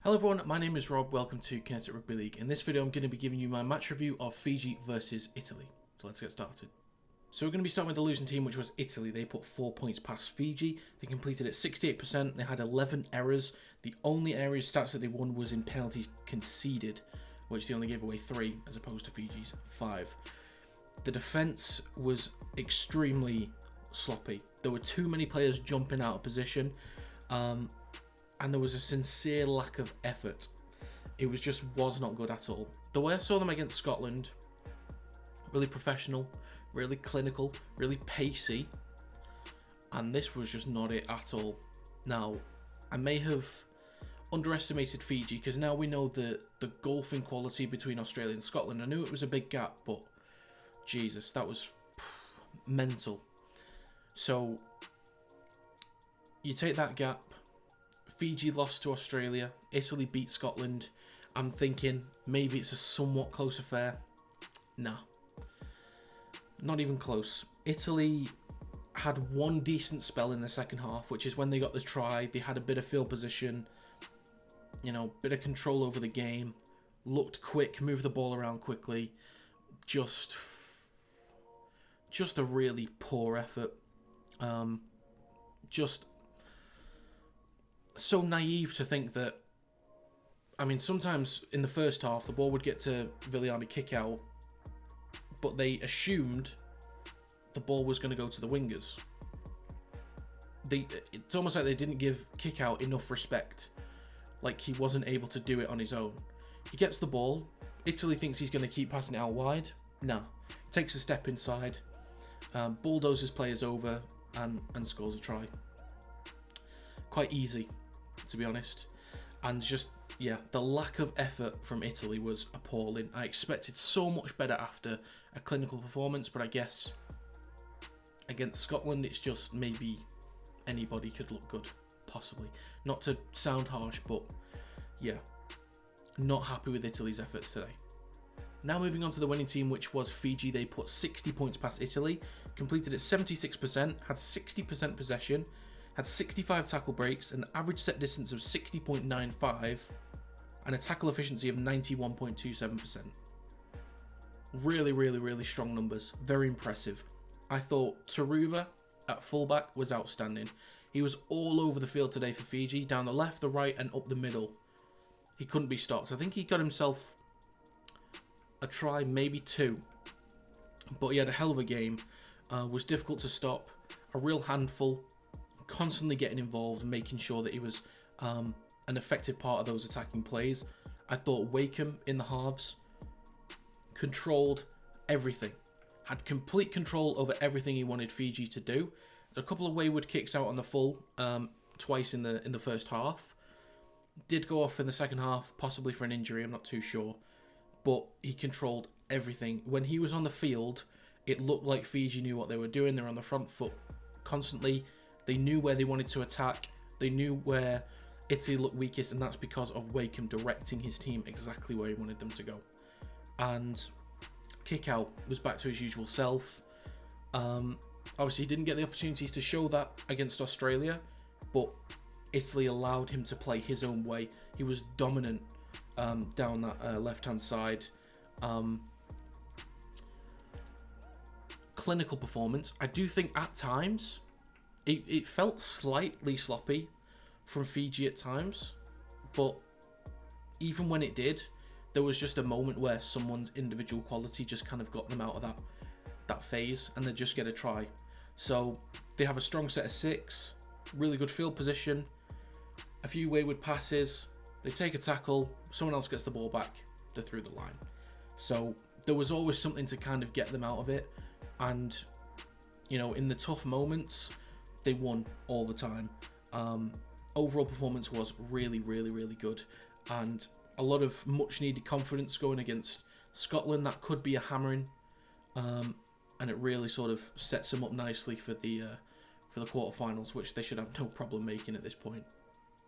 Hello everyone, my name is Rob, welcome to Kinetic Rugby League. In this video I'm going to be giving you my match review of Fiji versus Italy. So let's get started. So we're going to be starting with the losing team, which was Italy. They put 4 points past Fiji. They completed at 68%, they had 11 errors. The only area stats that they won was in penalties conceded, which they only gave away 3 as opposed to Fiji's 5. The defence was extremely sloppy. There were too many players jumping out of position. And there was a sincere lack of effort. It was not good at all. The way I saw them against Scotland, really professional, really clinical, really pacey, and this was just not it at all. Now, I may have underestimated Fiji because now we know the gulf in quality between Australia and Scotland. I knew it was a big gap, but Jesus, that was mental. So you take that gap. Fiji lost to Australia, Italy beat Scotland. I'm thinking maybe it's a somewhat close affair. Nah, not even close. Italy had one decent spell in the second half, which is when they got the try. They had a bit of field position, bit of control over the game, looked quick, moved the ball around quickly. Just a really poor effort. Just so naive to think that, sometimes in the first half the ball would get to Viliami kick out, but they assumed the ball was going to go to the wingers. It's almost like they didn't give kick out enough respect, like he wasn't able to do it on his own. He gets the ball, Italy thinks he's going to keep passing it out wide. Nah, takes a step inside, bulldozes players over and scores a try. Quite easy, to be honest. And the lack of effort from Italy was appalling. I expected so much better after a clinical performance, but I guess against Scotland it's just maybe anybody could look good, possibly. Not to sound harsh, but yeah, not happy with Italy's efforts today. Now moving on to the winning team, which was Fiji. They put 60 points past Italy, completed at 76%, had 60% possession, had 65 tackle breaks, an average set distance of 60.95, and a tackle efficiency of 91.27%. Really, really, really strong numbers. Very impressive. I thought Taruva at fullback was outstanding. He was all over the field today for Fiji, down the left, the right, and up the middle. He couldn't be stopped. I think he got himself a try, maybe 2. But he had a hell of a game. Was difficult to stop. A real handful. Constantly getting involved, making sure that he was an effective part of those attacking plays. I thought Wakeham in the halves controlled everything, had complete control over everything he wanted Fiji to do. A couple of wayward kicks out on the full, twice in the first half. Did go off in the second half, possibly for an injury, I'm not too sure. But he controlled everything. When he was on the field, it looked like Fiji knew what they were doing. They were on the front foot constantly. They knew where they wanted to attack. They knew where Italy looked weakest, and that's because of Wakeham directing his team exactly where he wanted them to go. And kick out was back to his usual self. Obviously, he didn't get the opportunities to show that against Australia, but Italy allowed him to play his own way. He was dominant down that left-hand side. Clinical performance. I do think at times it felt slightly sloppy from Fiji at times, but even when it did, there was just a moment where someone's individual quality just kind of got them out of that phase, and they just get a try. So they have a strong set of 6, really good field position, a few wayward passes, they take a tackle, someone else gets the ball back, they're through the line. So there was always something to kind of get them out of it, and in the tough moments, they won all the time. Overall performance was really, really, really good, and a lot of much needed confidence going against Scotland. That could be a hammering, and it really sort of sets them up nicely for the quarterfinals, which they should have no problem making at this point.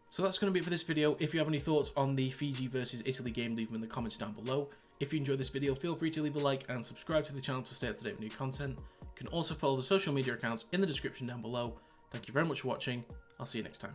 So that's going to be it for this video. If you have any thoughts on the Fiji versus Italy game, leave them in the comments down below. If you enjoyed this video, feel free to leave a like and subscribe to the channel to stay up to date with new content. You can also follow the social media accounts in the description down below. Thank you very much for watching. I'll see you next time.